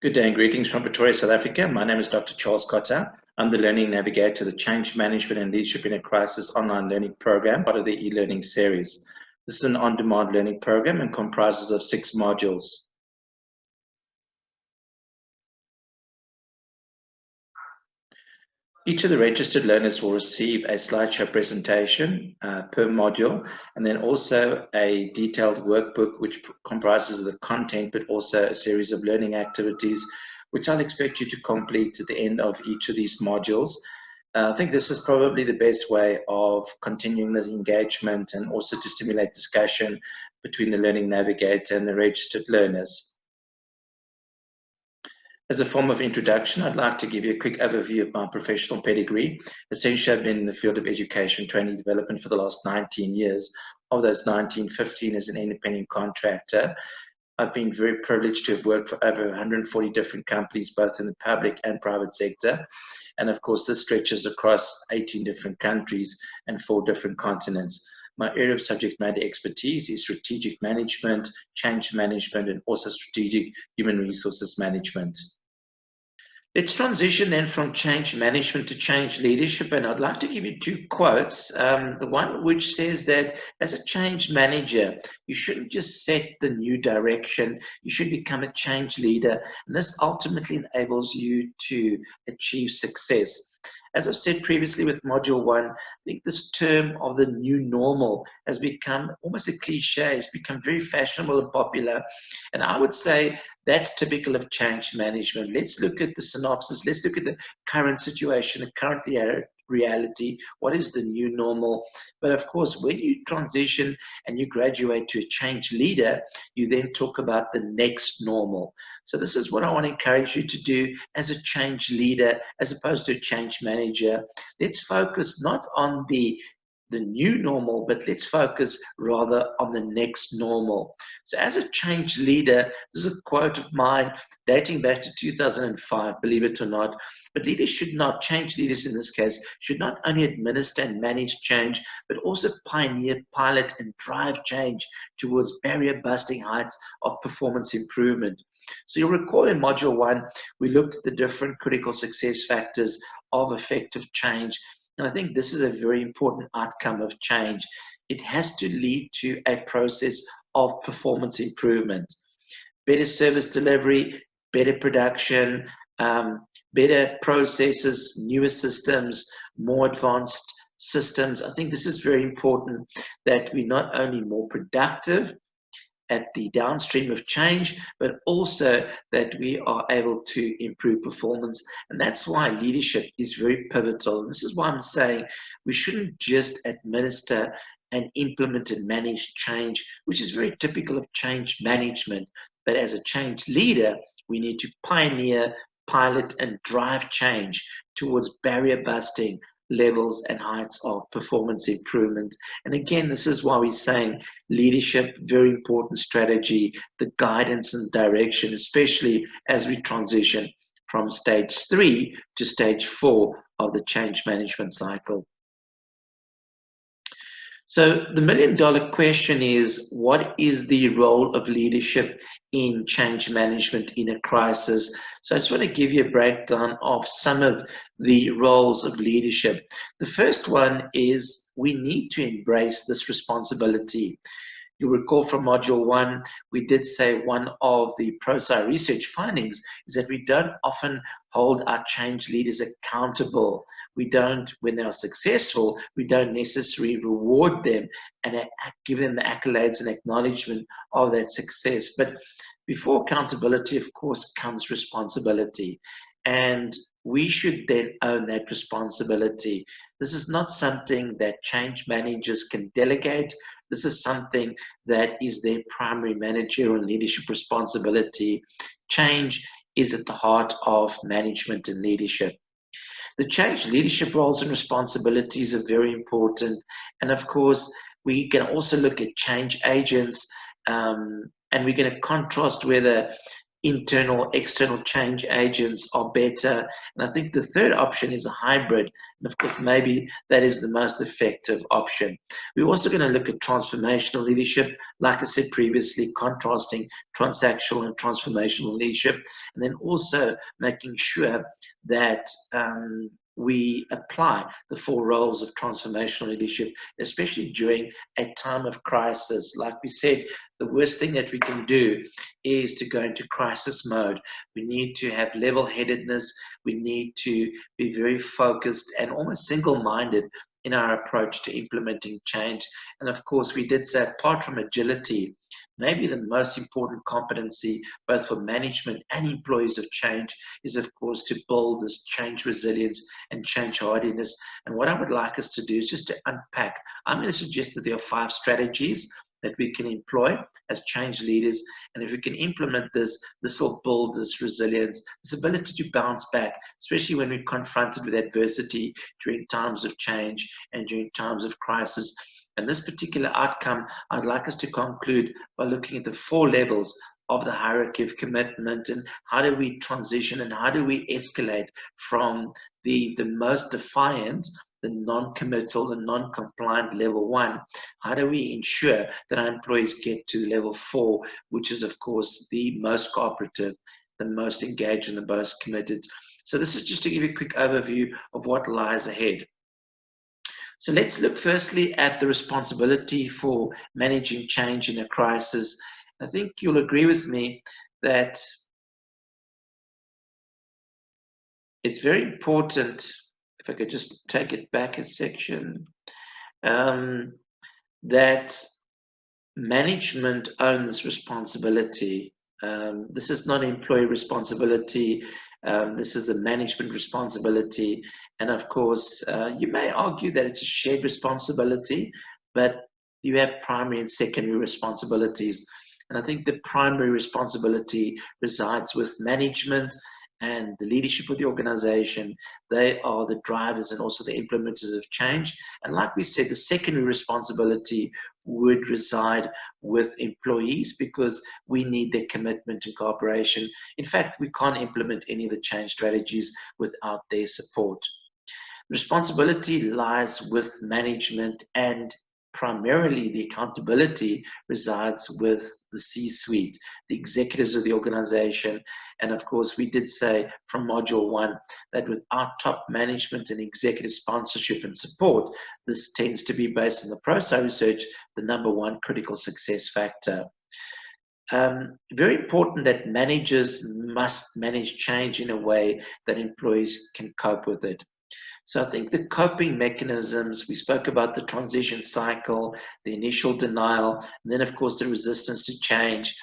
Good day and greetings from Pretoria, South Africa. My name is Dr. Charles Cotter. I'm the Learning Navigator, the Change Management and Leadership in a Crisis online learning program, part of the e-learning series. This is an on-demand learning program and comprises of 6 modules. Each of the registered learners will receive a SlideShare presentation per module, and then also a detailed workbook which comprises the content, but also a series of learning activities, which I'll expect you to complete at the end of each of these modules. I think this is probably the best way of continuing this engagement and also to stimulate discussion between the Learning Navigator and the registered learners. As a form of introduction, I'd like to give you a quick overview of my professional pedigree. Essentially, I've been in the field of education, training, and development for the last 19 years. Of those 19, 15 as an independent contractor. I've been very privileged to have worked for over 140 different companies, both in the public and private sector. And of course, this stretches across 18 different countries and 4 different continents. My area of subject matter expertise is strategic management, change management, and also strategic human resources management. Let's transition then from change management to change leadership, and I'd like to give you 2 quotes. The one which says that as a change manager, you shouldn't just set the new direction, you should become a change leader, and this ultimately enables you to achieve success. As I've said previously with Module 1, I think this term of the new normal has become almost a cliche. It's become very fashionable and popular. And I would say that's typical of change management. Let's look at the synopsis. Let's look at the current situation, the current reality. What is the new normal? But of course, when you transition and you graduate to a change leader, you then talk about the next normal. So this is what I want to encourage you to do as a change leader, as opposed to a change manager. Let's focus not on the new normal, but let's focus rather on the next normal. So as a change leader, this is a quote of mine dating back to 2005, believe it or not, but leaders should not, change leaders in this case, should not only administer and manage change, but also pioneer, pilot, and drive change towards barrier-busting heights of performance improvement. So you'll recall in Module 1, we looked at the different critical success factors of effective change. And I think this is a very important outcome of change. It has to lead to a process of performance improvement. Better service delivery, better production, better processes, newer systems, more advanced systems. I think this is very important that we're not only more productive at the downstream of change, but also that we are able to improve performance. And that's why leadership is very pivotal. And this is why I'm saying we shouldn't just administer and implement and manage change, which is very typical of change management. But as a change leader, we need to pioneer, pilot, and drive change towards barrier busting levels and heights of performance improvement. And again, this is why we're saying leadership, very important strategy, the guidance and direction, especially as we transition from stage 3 to stage 4 of the change management cycle. So the million-dollar question is, what is the role of leadership in change management in a crisis? So I just want to give you a breakdown of some of the roles of leadership. The first one is we need to embrace this responsibility. You'll recall from Module 1, we did say one of the ProSci research findings is that we don't often hold our change leaders accountable. We don't, when they're successful, we don't necessarily reward them and give them the accolades and acknowledgement of that success. But before accountability, of course, comes responsibility. And we should then own that responsibility. This is not something that change managers can delegate. This is something that is their primary managerial and leadership responsibility. Change is at the heart of management and leadership. The change leadership roles and responsibilities are very important. And of course, we can also look at change agents, and we're going to contrast whether internal, external change agents are better. And I think the third option is a hybrid. And of course, maybe that is the most effective option. We're also going to look at transformational leadership, like I said previously, contrasting transactional and transformational leadership, and then also making sure that we apply the 4 roles of transformational leadership, especially during a time of crisis. Like we said, the worst thing that we can do is to go into crisis mode. We need to have level-headedness. We need to be very focused and almost single-minded in our approach to implementing change. And of course, we did say, apart from agility, maybe the most important competency, both for management and employees of change, is of course to build this change resilience and change hardiness. And what I would like us to do is just to unpack. I'm going to suggest that there are 5 strategies that we can employ as change leaders. And if we can implement this, this will build this resilience, this ability to bounce back, especially when we're confronted with adversity during times of change and during times of crisis. And this particular outcome, I'd like us to conclude by looking at the 4 levels of the hierarchy of commitment, and how do we transition and how do we escalate from the most defiant, the non-committal, the non-compliant level 1. How do we ensure that our employees get to level 4, which is of course the most cooperative, the most engaged, and the most committed? So this is just to give you a quick overview of what lies ahead. So let's look firstly at the responsibility for managing change in a crisis. I think you'll agree with me that it's very important, if I could just take it back a section, that management owns responsibility. This is not employee responsibility. This is the management responsibility. And of course, you may argue that it's a shared responsibility, but you have primary and secondary responsibilities. And I think the primary responsibility resides with management and the leadership of the organization. They are the drivers and also the implementers of change. And like we said, the secondary responsibility would reside with employees, because we need their commitment and cooperation. In fact, we can't implement any of the change strategies without their support. Responsibility lies with management, and primarily the accountability resides with the C-suite, the executives of the organization. And of course, we did say from module 1 that without top management and executive sponsorship and support, this tends to be, based on the ProSci research, the #1 critical success factor. Very important that managers must manage change in a way that employees can cope with it. So I think the coping mechanisms, we spoke about the transition cycle, the initial denial, and then of course the resistance to change.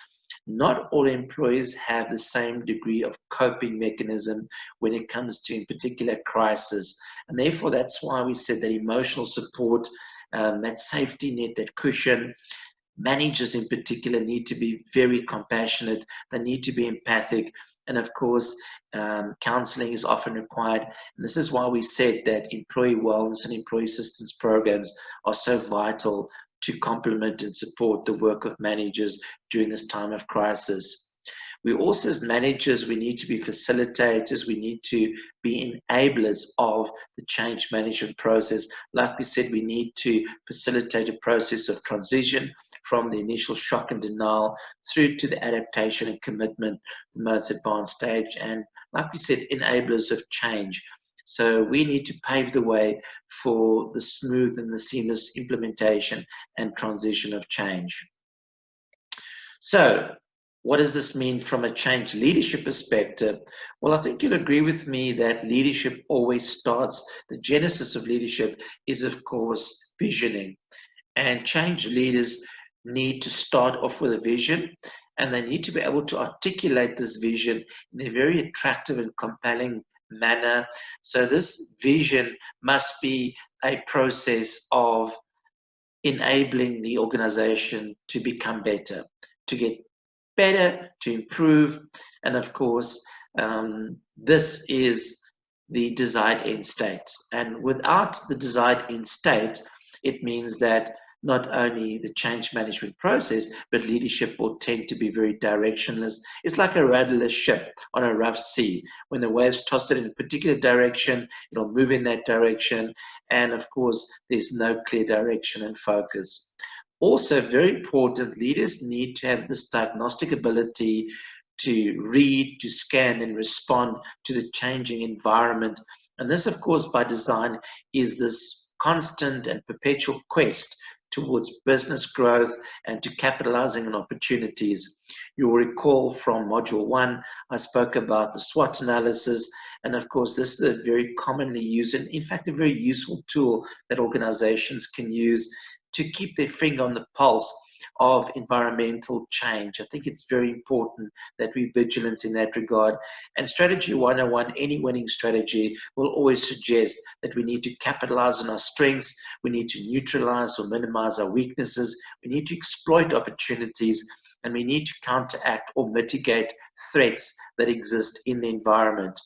Not all employees have the same degree of coping mechanism when it comes to, in particular, crisis. And therefore, that's why we said that emotional support, that safety net, that cushion, managers in particular need to be very compassionate. They need to be empathic. And of course, counseling is often required. And this is why we said that employee wellness and employee assistance programs are so vital to complement and support the work of managers during this time of crisis. We also, as managers, we need to be facilitators. We need to be enablers of the change management process. Like we said, we need to facilitate a process of transition from the initial shock and denial through to the adaptation and commitment, the most advanced stage. And like we said, enablers of change. So we need to pave the way for the smooth and the seamless implementation and transition of change. So what does this mean from a change leadership perspective? Well, I think you'll agree with me that leadership always starts, the genesis of leadership is, of course, visioning. And change leaders need to start off with a vision, and they need to be able to articulate this vision in a very attractive and compelling manner. So this vision must be a process of enabling the organization to become better, to get better, to improve. And of course, this is the desired end state. And without the desired end state, it means that not only the change management process, but leadership will tend to be very directionless. It's like a rudderless ship on a rough sea. When the waves toss it in a particular direction, it'll move in that direction. And of course, there's no clear direction and focus. Also, very important, leaders need to have this diagnostic ability to read, to scan, and respond to the changing environment. And this, of course, by design, is this constant and perpetual quest towards business growth and to capitalizing on opportunities. You'll recall from Module 1, I spoke about the SWOT analysis. And of course, this is a very commonly used and, in fact, a very useful tool that organizations can use to keep their finger on the pulse of environmental change. I think it's very important that we're vigilant in that regard. And Strategy 101, any winning strategy, will always suggest that we need to capitalize on our strengths, we need to neutralize or minimize our weaknesses, we need to exploit opportunities, and we need to counteract or mitigate threats that exist in the environment.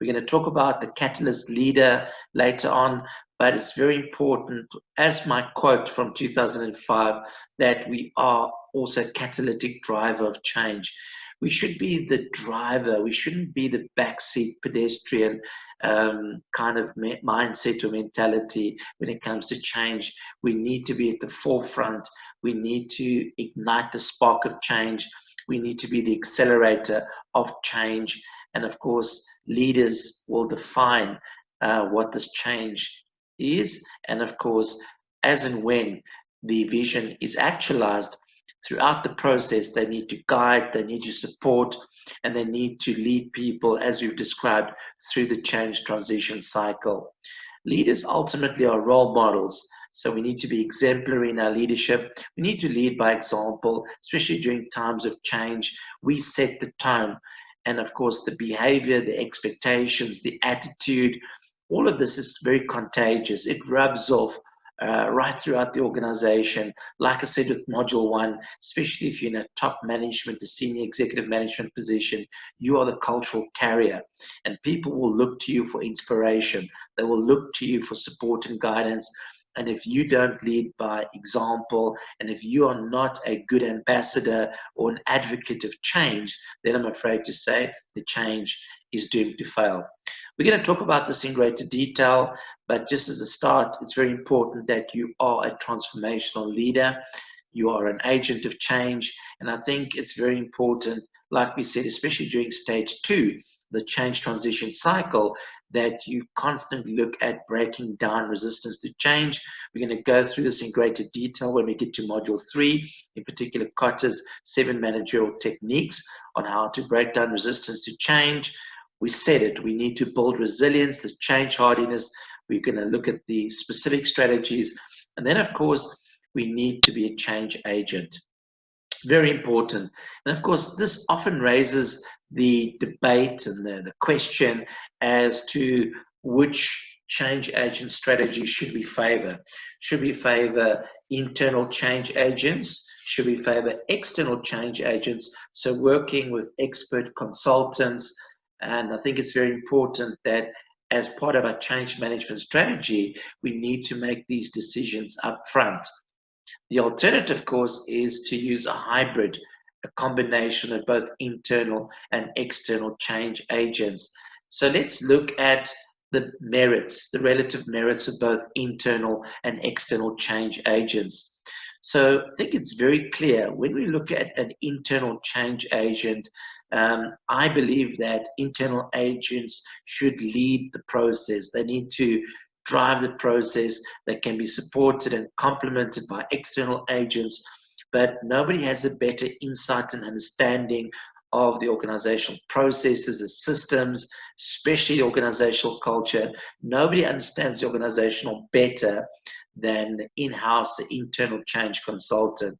We're going to talk about the catalyst leader later on, but it's very important, as my quote from 2005, that we are also a catalytic driver of change. We should be the driver. We shouldn't be the backseat pedestrian kind of mindset or mentality when it comes to change. We need to be at the forefront. We need to ignite the spark of change. We need to be the accelerator of change. And of course, leaders will define what this change is. And of course, as and when the vision is actualized, throughout the process, they need to guide, they need to support, and they need to lead people, as we've described, through the change transition cycle. Leaders ultimately are role models. So we need to be exemplary in our leadership. We need to lead by example, especially during times of change. We set the tone. And of course, the behavior, the expectations, the attitude, all of this is very contagious. It rubs off right throughout the organization. Like I said with Module 1, especially if you're in a top management, a senior executive management position, you are the cultural carrier. And people will look to you for inspiration. They will look to you for support and guidance. And if you don't lead by example, and if you are not a good ambassador or an advocate of change, then I'm afraid to say the change is doomed to fail. We're going to talk about this in greater detail, but just as a start, it's very important that you are a transformational leader. You are an agent of change. And I think it's very important, like we said, especially during stage 2, the change transition cycle, that you constantly look at breaking down resistance to change. We're going to go through this in greater detail when we get to Module 3, in particular Cotter's 7 managerial techniques on how to break down resistance to change. We said it, we need to build resilience, the change hardiness. We're going to look at the specific strategies. And then, of course, we need to be a change agent. Very important. And of course, this often raises the debate and the question as to which change agent strategy should we favor. Should we favor internal change agents? Should we favor external change agents? So working with expert consultants. And I think it's very important that as part of our change management strategy, we need to make these decisions up front. The alternative, of course, is to use a hybrid, a combination of both internal and external change agents. So let's look at the merits, the relative merits of both internal and external change agents. So I think it's very clear when we look at an internal change agent, I believe that internal agents should lead the process. They need to drive the process that can be supported and complemented by external agents, but nobody has a better insight and understanding of the organizational processes, the systems, especially the organizational culture. Nobody understands the organizational better than the in-house, the internal change consultant.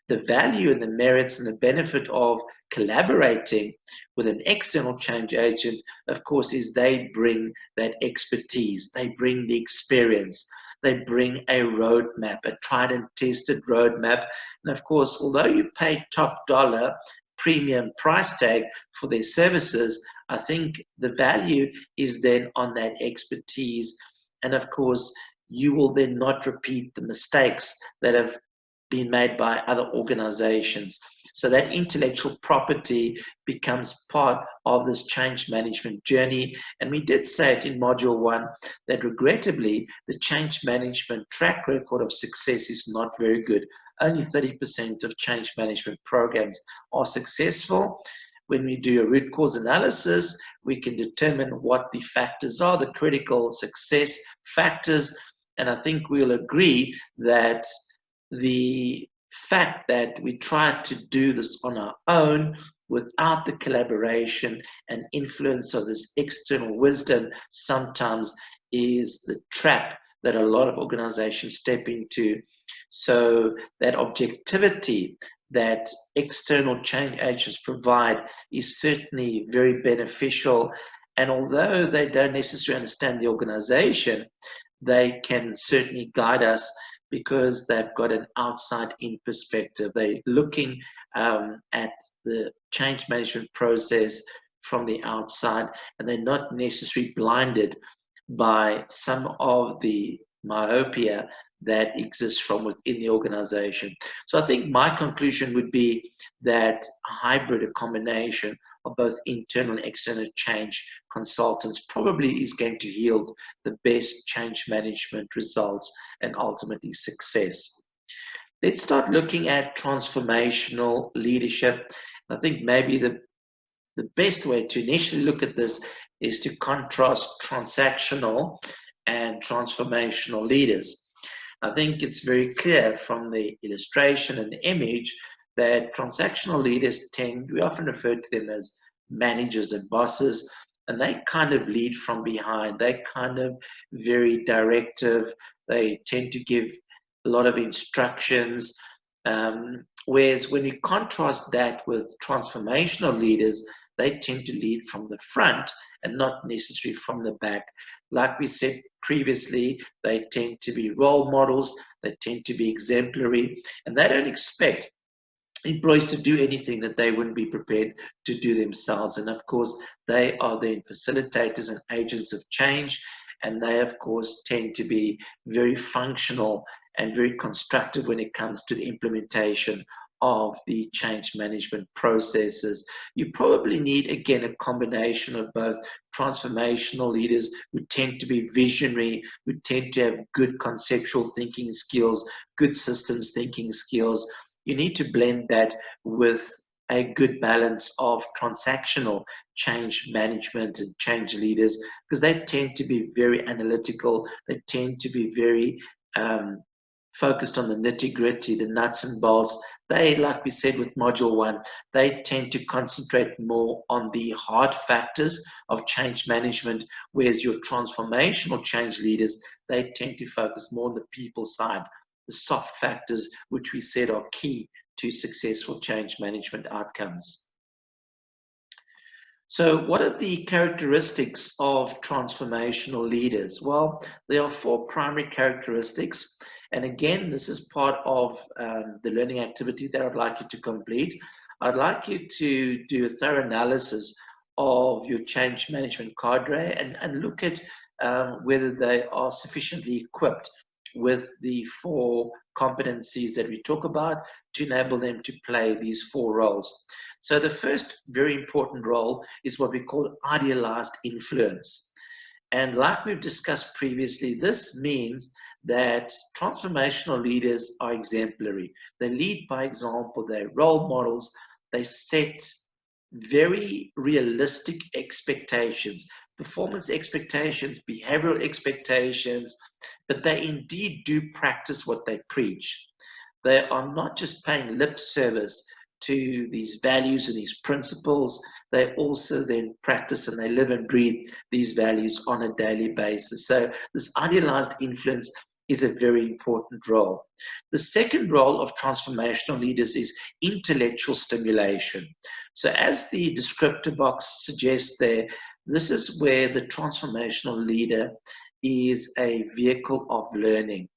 The value and the merits and the benefit of collaborating with an external change agent, of course, is they bring that expertise, they bring the experience, they bring a roadmap, a tried and tested roadmap. And of course, although you pay top dollar premium price tag for their services, I think the value is then on that expertise. And of course, you will then not repeat the mistakes that have been made by other organizations. So that intellectual property becomes part of this change management journey. And we did say it in Module 1 that regrettably, the change management track record of success is not very good. Only 30% of change management programs are successful. When we do a root cause analysis, we can determine what the factors are, the critical success factors. And I think we'll agree that the fact that we try to do this on our own without the collaboration and influence of this external wisdom sometimes is the trap that a lot of organizations step into. So that objectivity that external change agents provide is certainly very beneficial. And although they don't necessarily understand the organization, they can certainly guide us because they've got an outside-in perspective. They're looking at the change management process from the outside, and they're not necessarily blinded by some of the myopia that exists from within the organization. So I think my conclusion would be that a hybrid, a combination of both internal and external change consultants probably is going to yield the best change management results and ultimately success. Let's start looking at transformational leadership. I think maybe the best way to initially look at this is to contrast transactional and transformational leaders. I think it's very clear from the illustration and the image that transactional leaders we often refer to them as managers and bosses, and they kind of lead from behind. They're kind of very directive. They tend to give a lot of instructions. Whereas when you contrast that with transformational leaders, they tend to lead from the front and not necessarily from the back. Like we said previously, they tend to be role models, they tend to be exemplary, and they don't expect employees to do anything that they wouldn't be prepared to do themselves. And of course, they are then facilitators and agents of change, and they, of course, tend to be very functional and very constructive when it comes to the implementation of the change management processes. You probably need, again, a combination of both transformational leaders who tend to be visionary, who tend to have good conceptual thinking skills, good systems thinking skills. You need to blend that with a good balance of transactional change management and change leaders, because they tend to be very analytical. They tend to be very focused on the nitty-gritty, the nuts and bolts. They, like we said with Module 1, they tend to concentrate more on the hard factors of change management, whereas your transformational change leaders, they tend to focus more on the people side, the soft factors, which we said are key to successful change management outcomes. So what are the characteristics of transformational leaders? Well, there are 4 primary characteristics. And again, this is part of the learning activity that I'd like you to complete. I'd like you to do a thorough analysis of your change management cadre and look at whether they are sufficiently equipped with the 4 competencies that we talk about to enable them to play these 4 roles. So the first very important role is what we call idealized influence. And like we've discussed previously, this means that transformational leaders are exemplary. They lead by example, they're role models, they set very realistic expectations, performance expectations, behavioral expectations, but they indeed do practice what they preach. They are not just paying lip service to these values and these principles, they also then practice and they live and breathe these values on a daily basis. So this idealized influence is a very important role. The second role of transformational leaders is intellectual stimulation. So as the descriptor box suggests there, this is where the transformational leader is a vehicle of learning.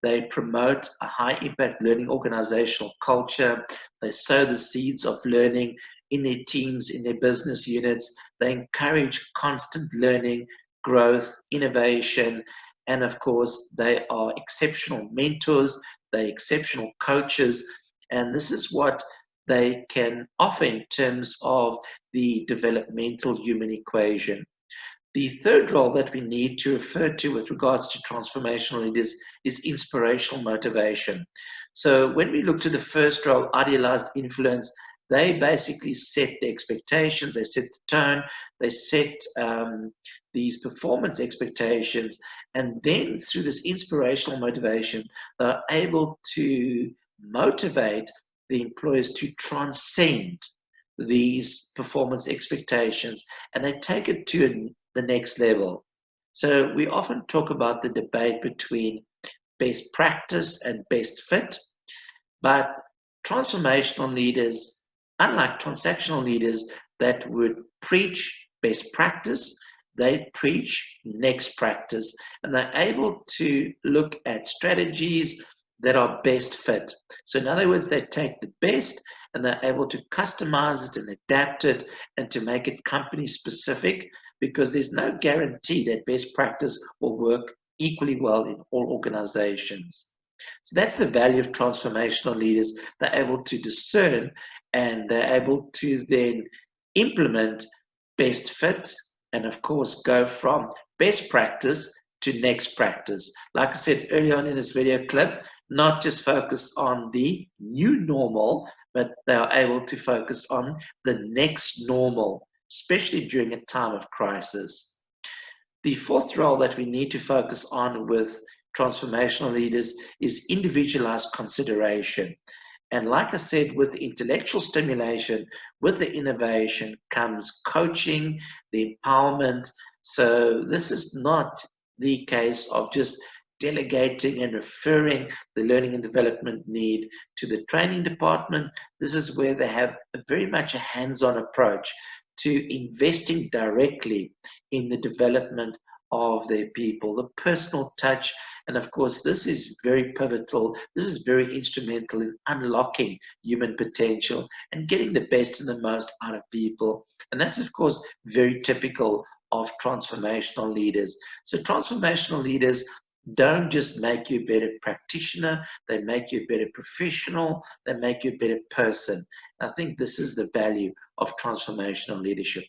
They promote a high-impact learning organizational culture. They sow the seeds of learning in their teams, in their business units. They encourage constant learning, growth, innovation, And of course, they are exceptional mentors, they're exceptional coaches, and this is what they can offer in terms of the developmental human equation. The third role that we need to refer to with regards to transformational leaders is inspirational motivation. So when we look to the first role, idealized influence, they basically set the expectations, they set the tone, they set these performance expectations, and then through this inspirational motivation, they're able to motivate the employers to transcend these performance expectations, and they take it to the next level. So we often talk about the debate between best practice and best fit, but transformational leaders, unlike transactional leaders that would preach best practice, they preach next practice, and they're able to look at strategies that are best fit. So in other words, they take the best and they're able to customize it and adapt it and to make it company specific, because there's no guarantee that best practice will work equally well in all organizations. So that's the value of transformational leaders. They're able to discern and they're able to then implement best fit and, of course, go from best practice to next practice. Like I said earlier on in this video clip, not just focus on the new normal, but they are able to focus on the next normal, especially during a time of crisis. The fourth role that we need to focus on with transformational leaders is individualized consideration. And like I said, with the intellectual stimulation, with the innovation comes coaching, the empowerment. So this is not the case of just delegating and referring the learning and development need to the training department. This is where they have very much a hands-on approach to investing directly in the development of their people, the personal touch. And of course, this is very pivotal. This is very instrumental in unlocking human potential and getting the best and the most out of people. And that's, of course, very typical of transformational leaders. So transformational leaders don't just make you a better practitioner, they make you a better professional, they make you a better person. I think this is the value of transformational leadership.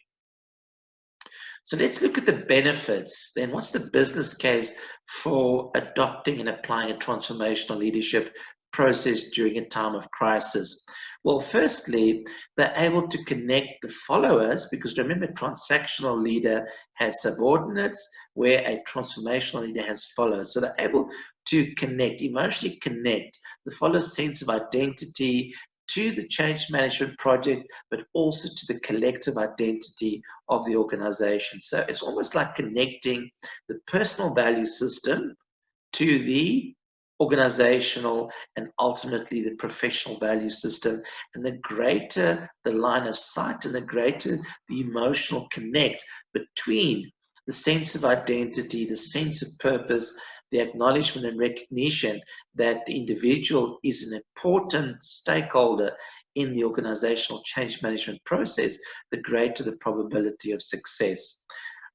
So let's look at the benefits. Then what's the business case for adopting and applying a transformational leadership process during a time of crisis? Well, firstly, they're able to connect the followers, because remember, transactional leader has subordinates, where a transformational leader has followers. So they're able to connect, emotionally connect the follower's sense of identity to the change management project, but also to the collective identity of the organization. So it's almost like connecting the personal value system to the organizational and ultimately the professional value system. And the greater the line of sight and the greater the emotional connect between the sense of identity, the sense of purpose, the acknowledgement and recognition that the individual is an important stakeholder in the organizational change management process, the greater the probability of success.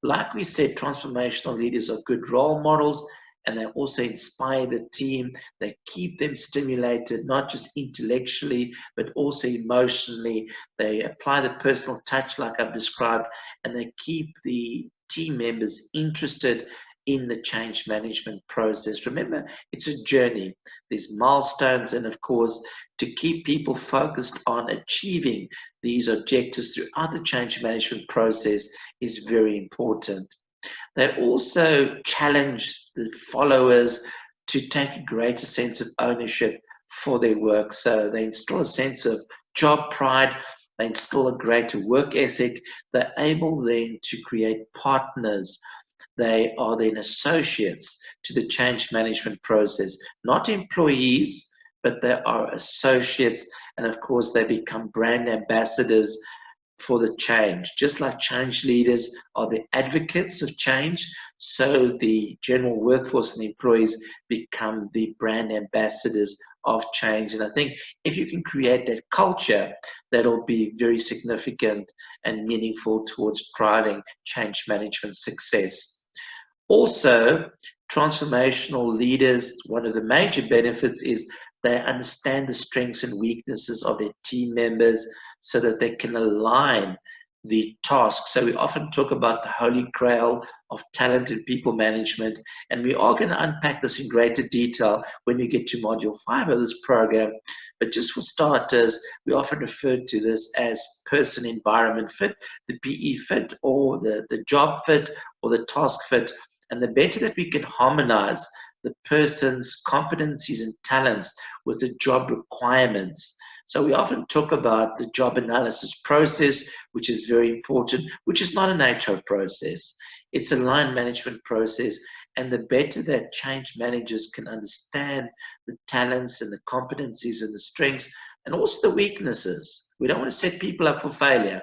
Like we said, transformational leaders are good role models, and they also inspire the team. They keep them stimulated, not just intellectually, but also emotionally. They apply the personal touch like I've described, and they keep the team members interested in the change management process. Remember, it's a journey. There's milestones, and of course, to keep people focused on achieving these objectives throughout the change management process is very important. They also challenge the followers to take a greater sense of ownership for their work. So they instill a sense of job pride, they instill a greater work ethic, they're able then to create partners. They are then associates to the change management process, not employees, but they are associates. And of course, they become brand ambassadors for the change. Just like change leaders are the advocates of change, so the general workforce and the employees become the brand ambassadors of change. And I think if you can create that culture, that'll be very significant and meaningful towards driving change management success. Also, Transformational leaders, one of the major benefits is they understand the strengths and weaknesses of their team members so that they can align the task. So we often talk about the holy grail of talented people management, and we are going to unpack this in greater detail when we get to module 5 of this program. But just for starters, we often refer to this as person environment fit, the PE fit, or the job fit, or the task fit. And the better that we can harmonize the person's competencies and talents with the job requirements. So we often talk about the job analysis process, which is very important, which is not an HR process. It's a line management process. And the better that change managers can understand the talents and the competencies and the strengths and also the weaknesses. We don't want to set people up for failure,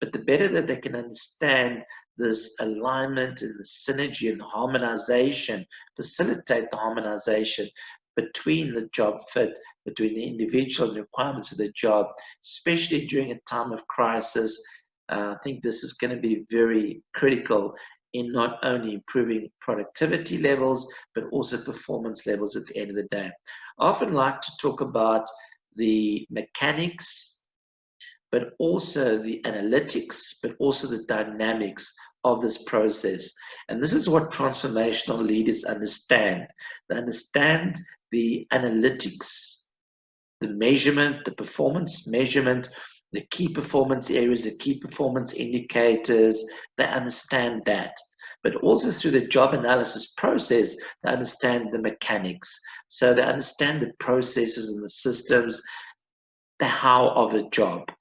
but the better that they can understand this alignment and the synergy and the harmonization, facilitate the harmonization between the job fit, between the individual and the requirements of the job, especially during a time of crisis. I think this is going to be very critical in not only improving productivity levels, but also performance levels at the end of the day. I often like to talk about the mechanics, but also the analytics, but also the dynamics of this process. And this is what transformational leaders understand. They understand the analytics, the measurement, the performance measurement, the key performance areas, the key performance indicators. They understand that. But also through the job analysis process, they understand the mechanics. So they understand the processes and the systems, the how of a job.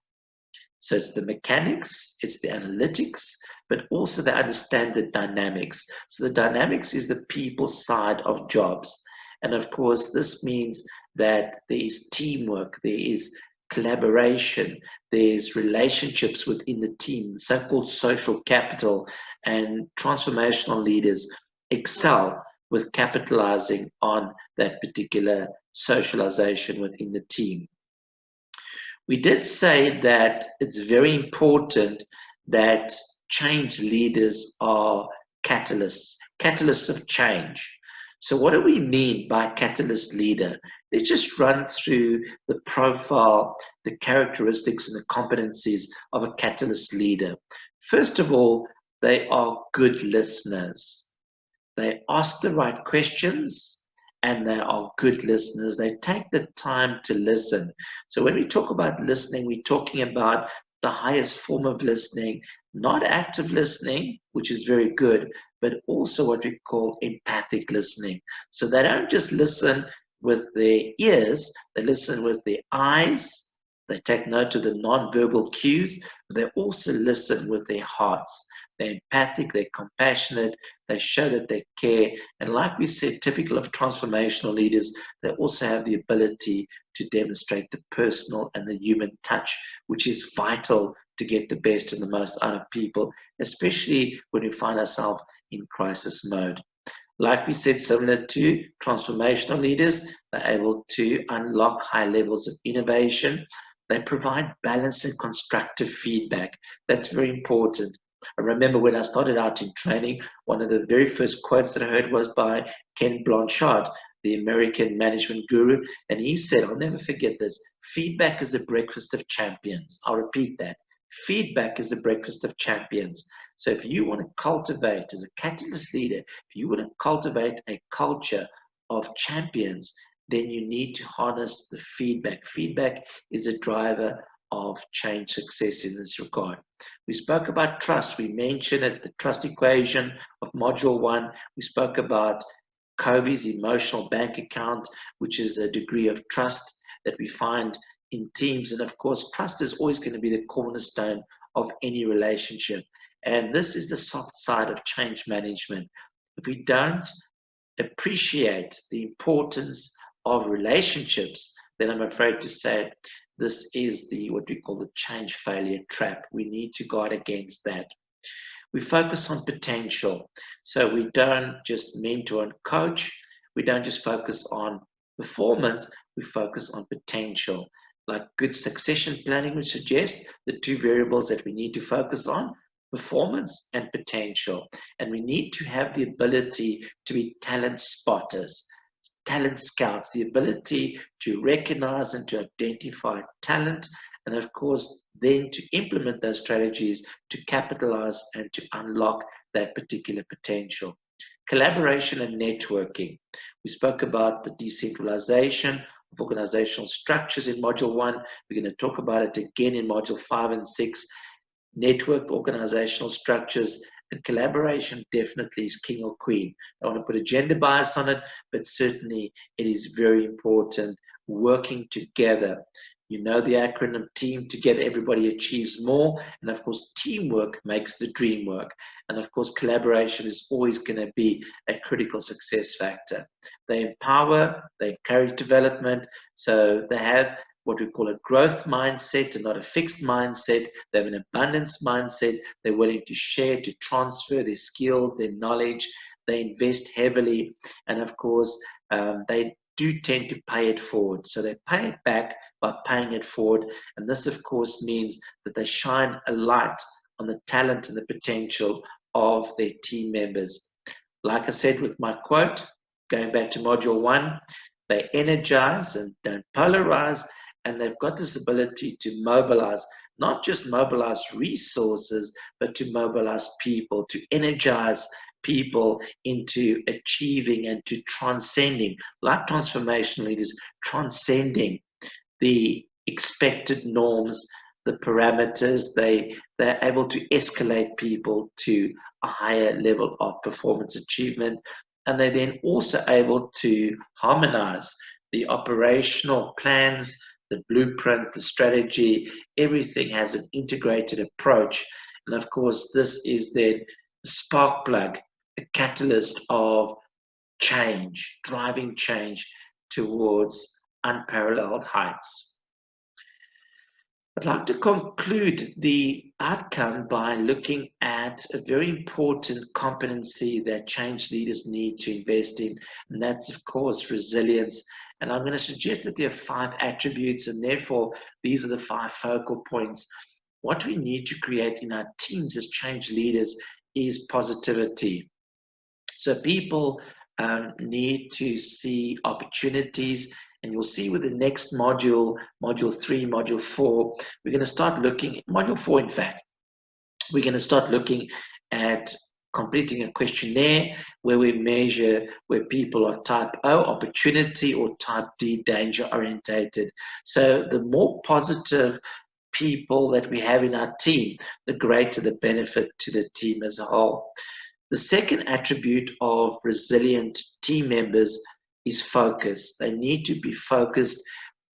So it's the mechanics, it's the analytics, but also they understand the dynamics. So the dynamics is the people side of jobs. And of course, this means that there is teamwork, there is collaboration, there's relationships within the team, so-called social capital, and transformational leaders excel with capitalizing on that particular socialization within the team. We did say that it's very important that change leaders are catalysts of change. So what do we mean by catalyst leader? Let's just run through the profile, the characteristics and the competencies of a catalyst leader. First of all, they are good listeners. They ask the right questions, and they are good listeners. They take the time to listen. So when we talk about listening, we're talking about the highest form of listening, not active listening, which is very good, but also what we call empathic listening. So they don't just listen with their ears, they listen with their eyes, they take note of the non-verbal cues, but they also listen with their hearts. They're empathic, they're compassionate, they show that they care. And like we said, typical of transformational leaders, they also have the ability to demonstrate the personal and the human touch, which is vital to get the best and the most out of people, especially when we find ourselves in crisis mode. Like we said, similar to transformational leaders, they're able to unlock high levels of innovation. They provide balanced and constructive feedback. That's very important. I remember when I started out in training, one of the very first quotes that I heard was by Ken Blanchard, the American management guru. And he said, I'll never forget this, feedback is the breakfast of champions. I'll repeat that. Feedback is the breakfast of champions. So if you want to cultivate, as a catalyst leader, if you want to cultivate a culture of champions, then you need to harness the feedback. Feedback is a driver of change success in this regard. We spoke about trust. We mentioned it, the trust equation of module 1. We spoke about Covey's emotional bank account, which is a degree of trust that we find in teams. And of course, trust is always going to be the cornerstone of any relationship. And this is the soft side of change management. If we don't appreciate the importance of relationships, then I'm afraid to say this is what we call the change failure trap. We need to guard against that. We focus on potential. So we don't just mentor and coach. We don't just focus on performance. We focus on potential. Like good succession planning would suggest, the 2 variables that we need to focus on performance and potential. And we need to have the ability to be talent spotters, talent scouts, the ability to recognize and to identify talent, and of course, then to implement those strategies to capitalize and to unlock that particular potential. Collaboration and networking. We spoke about the decentralization of organizational structures in Module 1. We're going to talk about it again in Module 5 and 6. Networked organizational structures and collaboration definitely is king or queen. I don't want to put a gender bias on it, but certainly it is very important working together. You know the acronym TEAM, together everybody achieves more. And of course, teamwork makes the dream work. And of course, collaboration is always going to be a critical success factor. They empower, they encourage development. So they have what we call a growth mindset and not a fixed mindset. They have an abundance mindset. They're willing to share, to transfer their skills, their knowledge. They invest heavily. And of course, they do tend to pay it forward. So they pay it back by paying it forward. And this, of course, means that they shine a light on the talent and the potential of their team members. Like I said with my quote, going back to Module 1, they energize and don't polarize, and they've got this ability to mobilize, not just mobilize resources, but to mobilize people, to energize people into achieving and to transcending, like transformational leaders, transcending the expected norms, the parameters. They're able to escalate people to a higher level of performance achievement. And they're then also able to harmonize the operational plans, the blueprint, the strategy. Everything has an integrated approach. And of course, this is then the spark plug, a catalyst of change, driving change towards unparalleled heights. I'd like to conclude the outcome by looking at a very important competency that change leaders need to invest in, and that's, of course, resilience. And I'm going to suggest that there are 5 attributes, and therefore these are the 5 focal points. What we need to create in our teams as change leaders is positivity. So people need to see opportunities, and you'll see with the next module, Module 3, Module 4, we're going to start looking, Module 4 in fact, we're going to start looking at completing a questionnaire where we measure where people are type O, opportunity, or type D, danger orientated. So the more positive people that we have in our team, the greater the benefit to the team as a whole. The second attribute of resilient team members is focus. They need to be focused.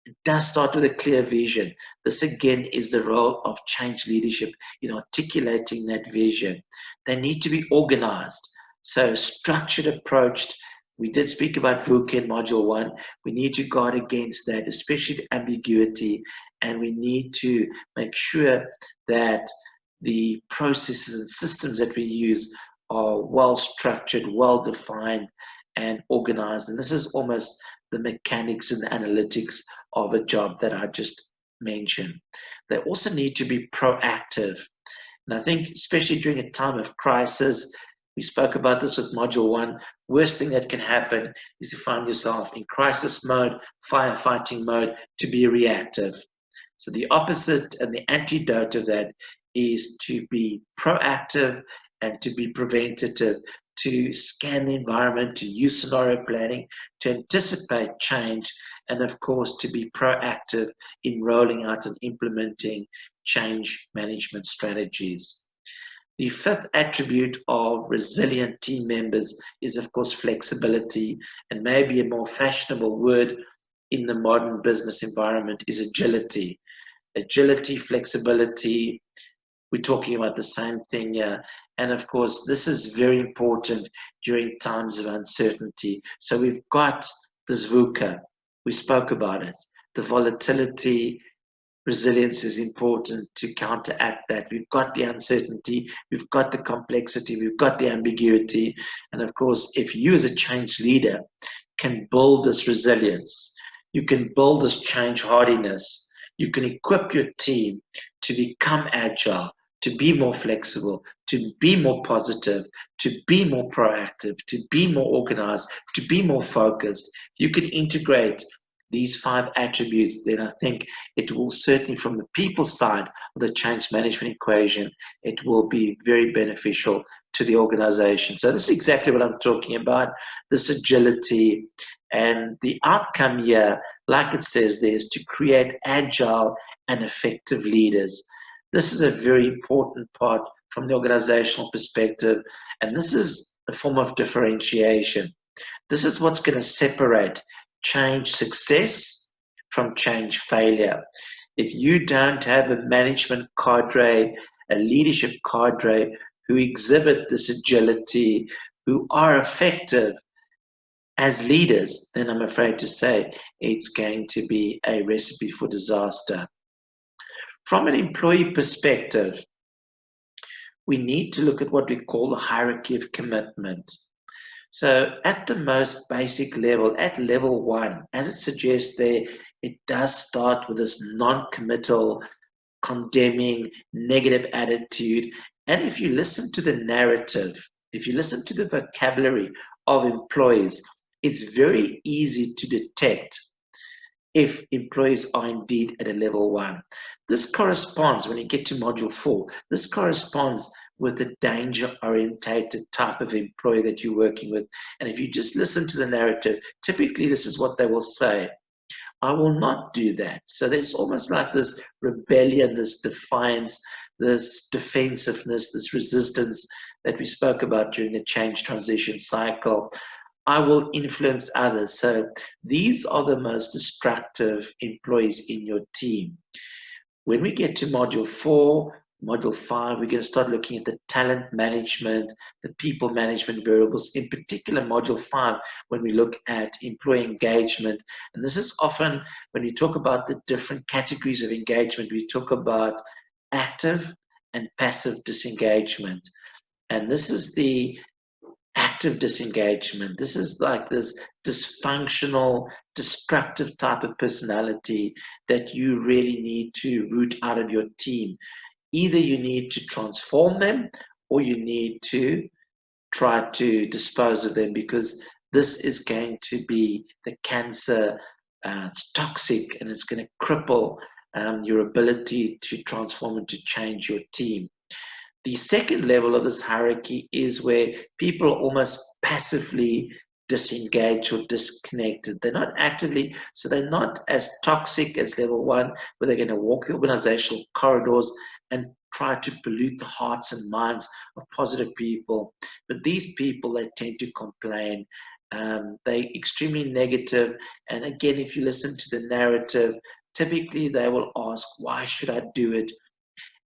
It does start with a clear vision. This again is the role of change leadership in articulating that vision. They need to be organized. So structured, approached. We did speak about VUCA in Module 1. We need to guard against that, especially the ambiguity. And we need to make sure that the processes and systems that we use are well structured, well defined, and organized. And this is almost the mechanics and the analytics of a job that I just mentioned. They also need to be proactive. And I think, especially during a time of crisis, we spoke about this with Module 1, worst thing that can happen is to find yourself in crisis mode, firefighting mode, to be reactive. So the opposite and the antidote of that is to be proactive and to be preventative, to scan the environment, to use scenario planning, to anticipate change, and of course, to be proactive in rolling out and implementing change management strategies. The 5th attribute of resilient team members is, of course, flexibility, and maybe a more fashionable word in the modern business environment is agility. Agility, flexibility, we're talking about the same thing here. And of course, this is very important during times of uncertainty. So we've got this VUCA. We spoke about it. The volatility, resilience is important to counteract that. We've got the uncertainty, we've got the complexity, we've got the ambiguity. And of course, if you as a change leader can build this resilience, you can build this change hardiness, you can equip your team to become agile, to be more flexible, to be more positive, to be more proactive, to be more organized, to be more focused. If you can integrate these 5 attributes, then I think it will certainly, from the people side of the change management equation, it will be very beneficial to the organization. So this is exactly what I'm talking about, this agility. And the outcome here, like it says there, is to create agile and effective leaders. This is a very important part from the organizational perspective, and this is a form of differentiation. This is what's going to separate change success from change failure. If you don't have a management cadre, a leadership cadre who exhibit this agility, who are effective as leaders, then I'm afraid to say it's going to be a recipe for disaster. From an employee perspective, we need to look at what we call the hierarchy of commitment. So at the most basic level, at level 1, as it suggests there, it does start with this non-committal, condemning, negative attitude. And if you listen to the narrative, if you listen to the vocabulary of employees, it's very easy to detect if employees are indeed at a level 1. This corresponds, when you get to module 4, this corresponds with the danger-orientated type of employee that you're working with. And if you just listen to the narrative, typically this is what they will say: I will not do that. So there's almost like this rebellion, this defiance, this defensiveness, this resistance that we spoke about during the change transition cycle. I will influence others. So these are the most destructive employees in your team. When we get to module 4, module 5, we're going to start looking at the talent management, the people management variables, in particular module 5, when we look at employee engagement. And this is often, when we talk about the different categories of engagement, we talk about active and passive disengagement. And this is the active disengagement. This is like this dysfunctional, destructive type of personality that you really need to root out of your team. Either you need to transform them, or you need to try to dispose of them, because this is going to be the cancer. It's toxic, and it's going to cripple your ability to transform and to change your team. The second level of this hierarchy is where people are almost passively disengaged or disconnected. They're not actively, so they're not as toxic as level 1, where they're going to walk the organizational corridors and try to pollute the hearts and minds of positive people. But these people, they tend to complain. They're extremely negative. And again, if you listen to the narrative, typically they will ask, why should I do it?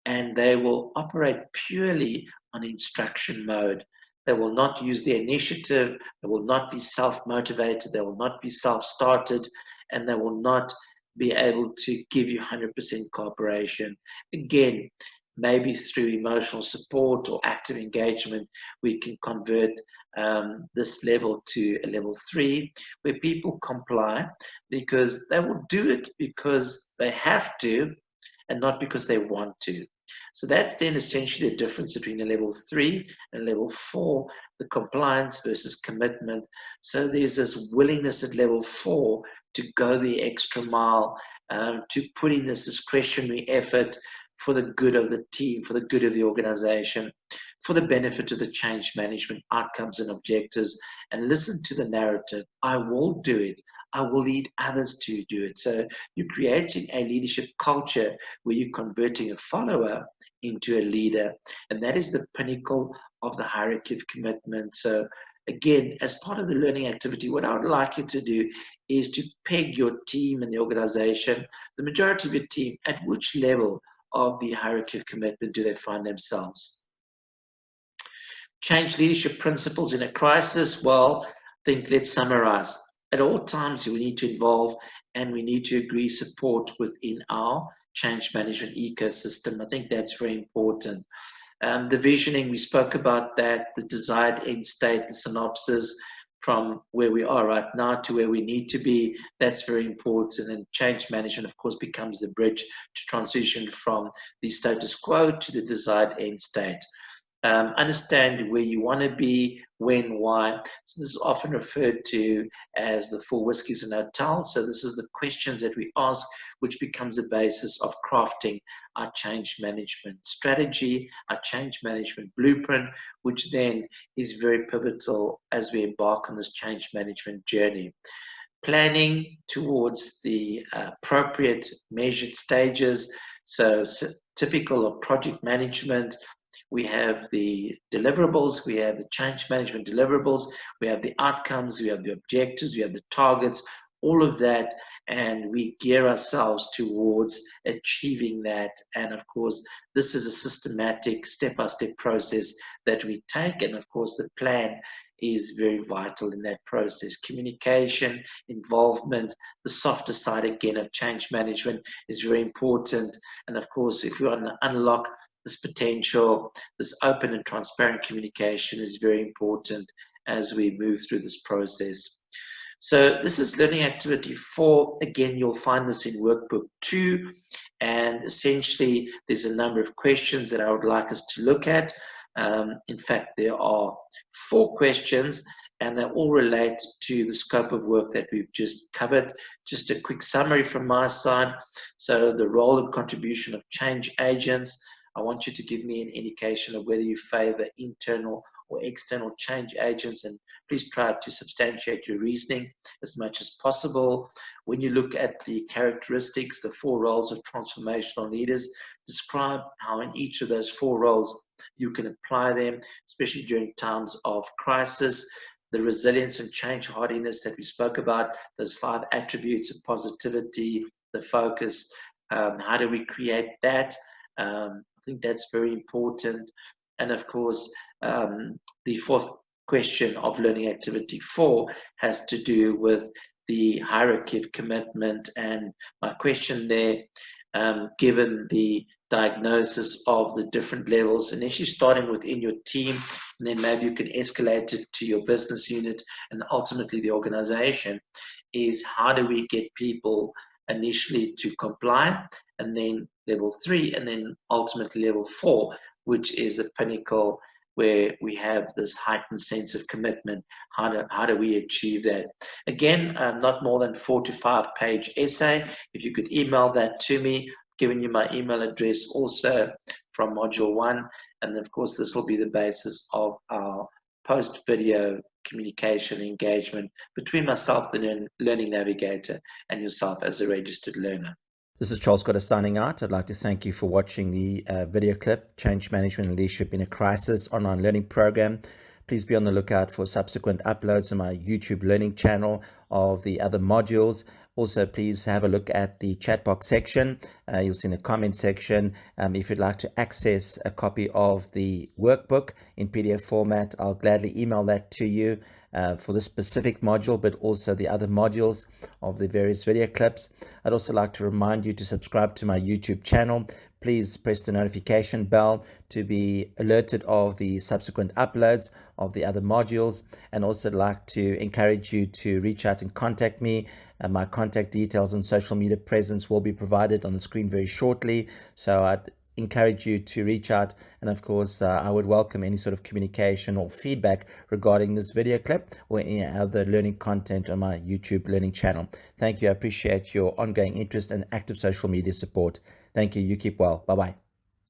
And they will operate purely on instruction mode. They will not use the initiative, they will not be self-motivated, they will not be self-started, and they will not be able to give you 100% cooperation. Again, maybe through emotional support or active engagement, we can convert this level to a level 3, where people comply because they will do it because they have to and not because they want to. So that's then essentially the difference between a level 3 and level 4, the compliance versus commitment. So there's this willingness at level 4 to go the extra mile, to put in this discretionary effort for the good of the team, for the good of the organization, for the benefit of the change management outcomes and objectives, and listen to the narrative. I will do it. I will lead others to do it. So you're creating a leadership culture where you're converting a follower into a leader. And that is the pinnacle of the hierarchy of commitment. So again, as part of the learning activity, what I would like you to do is to peg your team and the organization, the majority of your team, at which level of the hierarchy of commitment do they find themselves. Change leadership principles in a crisis. Well, I think let's summarize. At all times, we need to involve and we need to agree support within our change management ecosystem. I think that's very important. The visioning, we spoke about that, the desired end state, the synopsis. from where we are right now to where we need to be. That's very important. And change management, of course, becomes the bridge to transition from the status quo to the desired end state. Understand where you want to be, when, why. So this is often referred to as the 4 whiskies and hotels. So this is the questions that we ask, which becomes the basis of crafting our change management strategy, our change management blueprint, which then is very pivotal as we embark on this change management journey. Planning towards the appropriate measured stages. So typical of project management, we have the deliverables, we have the change management deliverables, we have the outcomes, we have the objectives, we have the targets, all of that, and we gear ourselves towards achieving that. And of course, this is a systematic step-by-step process that we take, and of course the plan is very vital in that process. Communication, involvement, the softer side again of change management is very important. And of course, if we want to unlock this potential, this open and transparent communication is very important as we move through this process. So this is learning activity 4. Again, you'll find this in workbook 2. And essentially, there's a number of questions that I would like us to look at. In fact, there are 4 questions, and they all relate to the scope of work that we've just covered. Just a quick summary from my side. So the role and contribution of change agents. I want you to give me an indication of whether you favor internal or external change agents, and please try to substantiate your reasoning as much as possible. When you look at the characteristics, the 4 roles of transformational leaders, describe how in each of those 4 roles you can apply them, especially during times of crisis. The resilience and change hardiness that we spoke about, those 5 attributes of positivity, the focus, how do we create that? I think that's very important. And of course, the 4th question of learning activity 4 has to do with the hierarchy of commitment. And my question there, given the diagnosis of the different levels, initially starting within your team, and then maybe you can escalate it to your business unit and ultimately the organization, is how do we get people initially to comply, and then level 3, and then ultimately level 4, which is the pinnacle where we have this heightened sense of commitment. How do we achieve that? Again, not more than 4 to 5 page essay. If you could email that to me, giving you my email address also from module 1, and of course this will be the basis of our post-video communication engagement between myself, the learning navigator, and yourself as a registered learner. This is Charles Cotter signing out. I'd like to thank you for watching the video clip, Change Management and Leadership in a Crisis online learning program. Please be on the lookout for subsequent uploads on my YouTube learning channel of the other modules. Also, please have a look at the chat box section. You'll see in the comment section. If you'd like to access a copy of the workbook in PDF format, I'll gladly email that to you for this specific module, but also the other modules of the various video clips. I'd also like to remind you to subscribe to my YouTube channel. Please press the notification bell to be alerted of the subsequent uploads of the other modules, and also like to encourage you to reach out and contact me. My contact details and social media presence will be provided on the screen very shortly, so I'd encourage you to reach out, and of course I would welcome any sort of communication or feedback regarding this video clip or any other learning content on my YouTube learning channel. Thank you. I appreciate your ongoing interest and active social media support. Thank you. You keep well. Bye-bye.